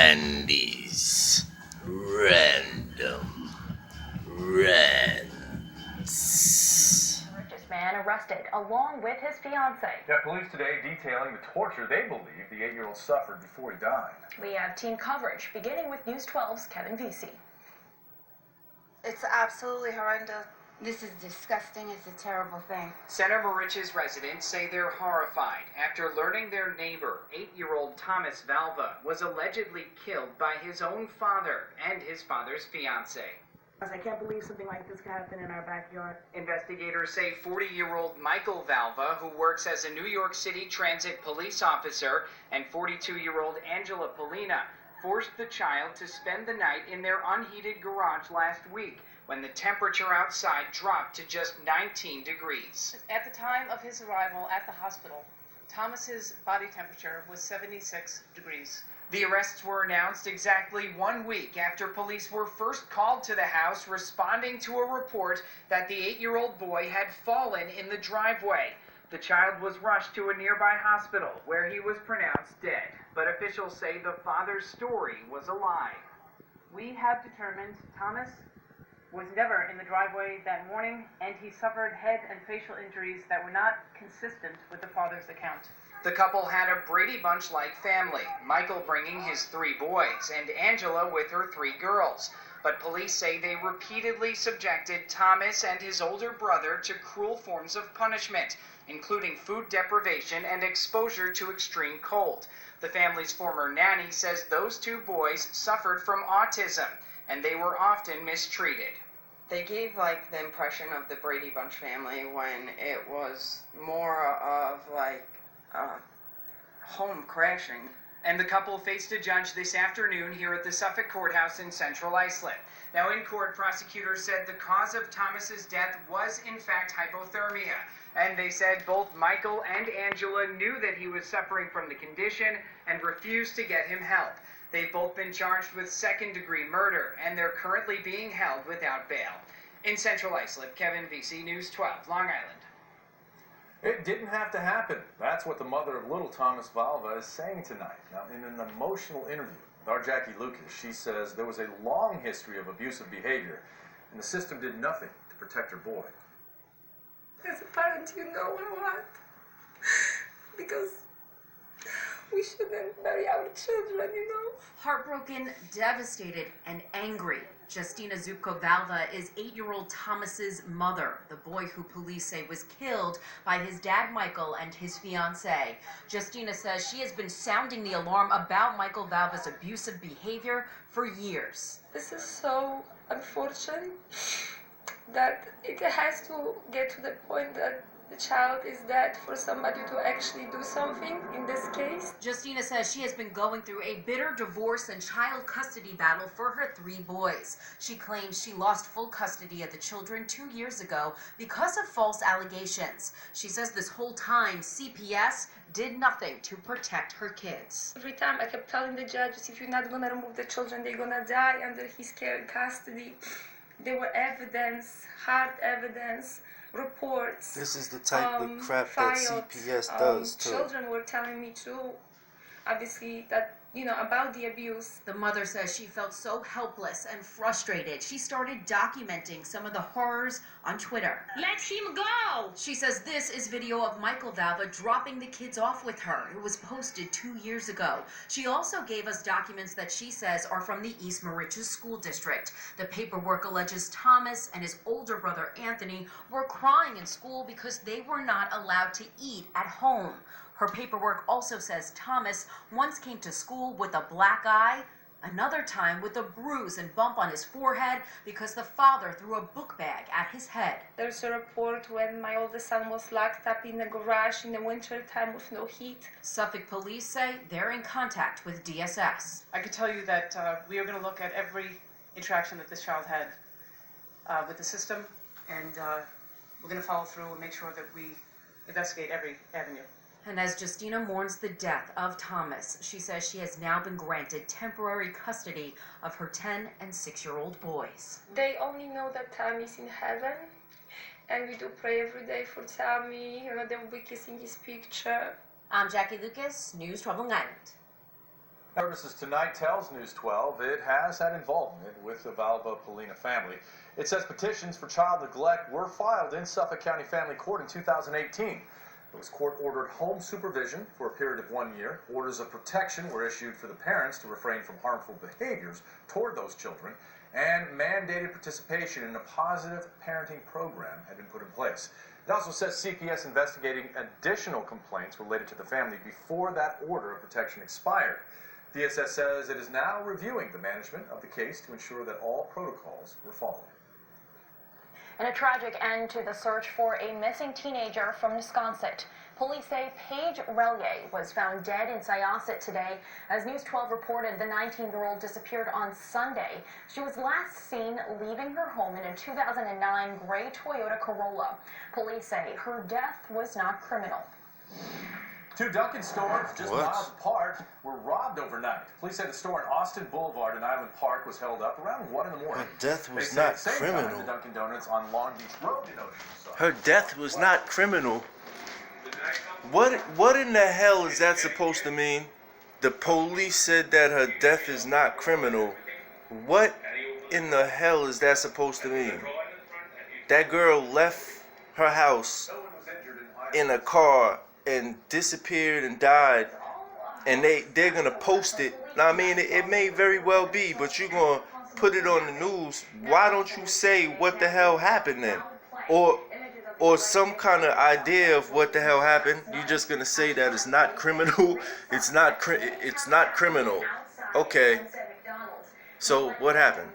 Randy's Random Rants. Richest man arrested along with his fiancée. Yeah, police today detailing the torture they believe the 8-year-old suffered before he died. We have team coverage beginning with News 12's Kevin Vesey. It's absolutely horrendous. This is disgusting. It's a terrible thing. Center Morich's residents say they're horrified after learning their neighbor, 8-year-old Thomas Valva, was allegedly killed by his own father and his father's fiancée. I can't believe something like this could happen in our backyard. Investigators say 40-year-old Michael Valva, who works as a New York City transit police officer, and 42-year-old Angela Polina forced the child to spend the night in their unheated garage last week, when the temperature outside dropped to just 19 degrees. At the time of his arrival at the hospital, Thomas's body temperature was 76 degrees. The arrests were announced exactly 1 week after police were first called to the house responding to a report that the 8-year-old boy had fallen in the driveway. The child was rushed to a nearby hospital where he was pronounced dead, but officials say the father's story was a lie. We have determined Thomas was never in the driveway that morning, and he suffered head and facial injuries that were not consistent with the father's account. The couple had a Brady Bunch-like family, Michael bringing his 3 boys and Angela with her 3 girls. But police say they repeatedly subjected Thomas and his older brother to cruel forms of punishment, including food deprivation and exposure to extreme cold. The family's former nanny says those 2 boys suffered from autism, and they were often mistreated. They gave like the impression of the Brady Bunch family when it was more of like home crashing. And the couple faced a judge this afternoon here at the Suffolk Courthouse in Central Islip. Now in court, prosecutors said the cause of Thomas's death was in fact hypothermia. And they said both Michael and Angela knew that he was suffering from the condition and refused to get him help. They've both been charged with second-degree murder, and they're currently being held without bail. In Central Islip, Kevin Vesey, News 12, Long Island. It didn't have to happen. That's what the mother of little Thomas Valva is saying tonight. Now, in an emotional interview with our Jackie Lucas, she says there was a long history of abusive behavior, and the system did nothing to protect her boy. As a parent, you know a lot. Because we shouldn't bury our children, you know. Heartbroken, devastated, and angry, Justina Zupko Valva is 8-year-old Thomas's mother, the boy who police say was killed by his dad Michael and his fiancée. Justina says she has been sounding the alarm about Michael Valva's abusive behavior for years. This is so unfortunate that it has to get to the point that the child is dead for somebody to actually do something in this case. Justina says she has been going through a bitter divorce and child custody battle for her 3 boys. She claims she lost full custody of the children 2 years ago because of false allegations. She says this whole time CPS did nothing to protect her kids. Every time I kept telling the judges, if you're not going to remove the children, they're going to die under his care and custody. There were evidence, hard evidence, reports. This is the type of crap filed, that CPS does too. Children were telling me too, obviously, that, you know, about the abuse. The mother says she felt so helpless and frustrated. She started documenting some of the horrors on Twitter. Let him go! She says this is video of Michael Valva dropping the kids off with her. It was posted 2 years ago. She also gave us documents that she says are from the East Moriches School District. The paperwork alleges Thomas and his older brother Anthony were crying in school because they were not allowed to eat at home. Her paperwork also says Thomas once came to school with a black eye, another time with a bruise and bump on his forehead because the father threw a book bag at his head. There's a report when my oldest son was locked up in the garage in the winter time with no heat. Suffolk police say they're in contact with DSS. I can tell you that we are going to look at every interaction that this child had with the system, and we're going to follow through and make sure that we investigate every avenue. And as Justina mourns the death of Thomas, she says she has now been granted temporary custody of her 10- and 6-year-old boys. They only know that Tommy's in heaven, and we do pray every day for Tommy. You know, they will be kissing his picture. I'm Jackie Lucas, News 12 Long Island. Services Tonight tells News 12 it has had involvement with the Valva Polina family. It says petitions for child neglect were filed in Suffolk County Family Court in 2018. Those court-ordered home supervision for a period of 1 year. Orders of protection were issued for the parents to refrain from harmful behaviors toward those children, and mandated participation in a positive parenting program had been put in place. It also says CPS investigating additional complaints related to the family before that order of protection expired. DSS says it is now reviewing the management of the case to ensure that all protocols were followed. And a tragic end to the search for a missing teenager from Wisconsin. Police say Paige Relier was found dead in Syosset today. As News 12 reported, the 19-year-old disappeared on Sunday. She was last seen leaving her home in a 2009 gray Toyota Corolla. Police say her death was not criminal. Two Dunkin' stores just miles apart were robbed overnight. Police say the store on Austin Boulevard in Island Park was held up around 1 in the morning. Her death was They say not at the same criminal. time, the Dunkin' Donuts on Long Beach Road in Oceanside. Her death was not criminal. What in the hell is that supposed to mean? The police said that her death is not criminal. What in the hell is that supposed to mean? That girl left her house in a car and disappeared and died, and they're gonna post it. Now, I mean, it may very well be, but you're gonna put it on the news. Why don't you say what the hell happened then, or some kind of idea of what the hell happened? You're just gonna say that it's not criminal. It's not criminal. Okay. So what happened?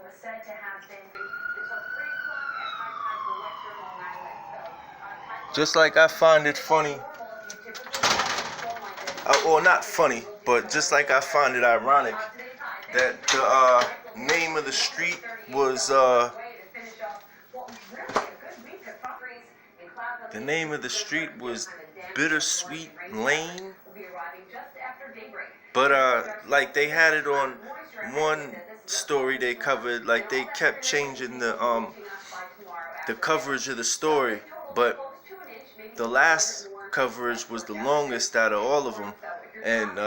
Just like I find it funny. Or not funny, but just like I find it ironic that the name of the street was Bittersweet Lane, but like they had it on one story they covered, like they kept changing the coverage of the story, but the last coverage was the longest out of all of them, and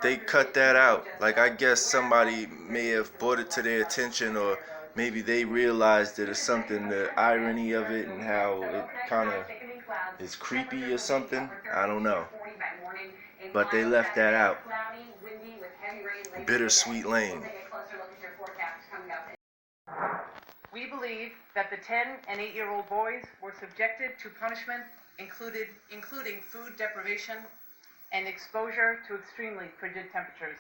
they cut that out. Like, I guess somebody may have brought it to their attention, or maybe they realized it or something, the irony of it and how it kind of is creepy or something. I don't know, but they left that out. Bittersweet Lane. We believe that the 10 and 8-year-old boys were subjected to punishment including food deprivation and exposure to extremely frigid temperatures.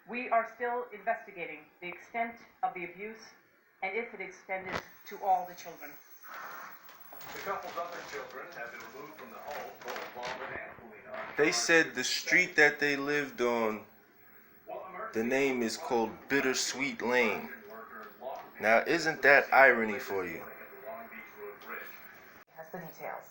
We are still investigating the extent of the abuse and if it extended to all the children. The couple's other children have been removed from the home, both Valva and Polina. They said the street that they lived on, the name is called Bittersweet Lane. Now, isn't that irony for you? Has the details.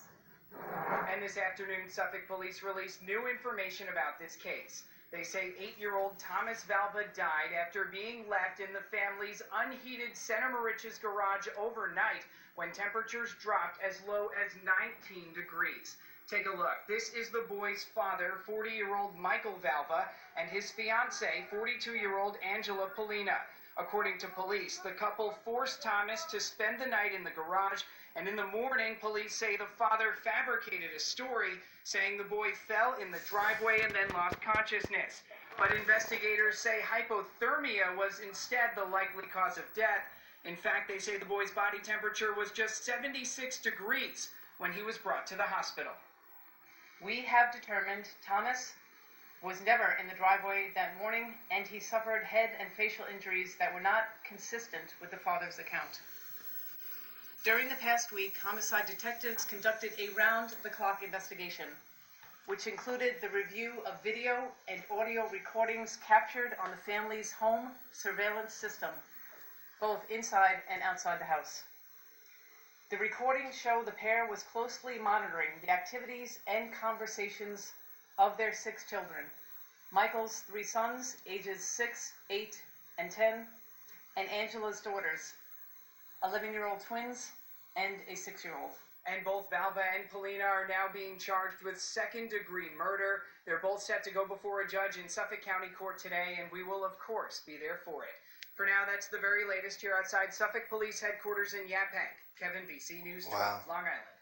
And this afternoon, Suffolk police released new information about this case. They say 8-year-old Thomas Valva died after being left in the family's unheated Center Moriches garage overnight when temperatures dropped as low as 19 degrees. Take a look. This is the boy's father, 40-year-old Michael Valva, and his fiancée, 42-year-old Angela Polina. According to police, the couple forced Thomas to spend the night in the garage, and in the morning, police say the father fabricated a story saying the boy fell in the driveway and then lost consciousness. But investigators say hypothermia was instead the likely cause of death. In fact, they say the boy's body temperature was just 76 degrees when he was brought to the hospital. We have determined Thomas was never in the driveway that morning, and he suffered head and facial injuries that were not consistent with the father's account. During the past week, homicide detectives conducted a round-the-clock investigation, which included the review of video and audio recordings captured on the family's home surveillance system, both inside and outside the house. The recordings show the pair was closely monitoring the activities and conversations of their 6 children, Michael's 3 sons, ages 6, 8, and 10, and Angela's daughters, 11-year-old twins and a 6-year-old. And both Valva and Polina are now being charged with second-degree murder. They're both set to go before a judge in Suffolk County Court today, and we will, of course, be there for it. For now, that's the very latest here outside Suffolk Police Headquarters in Yaphank. Kevin, BC News 12, Long Island.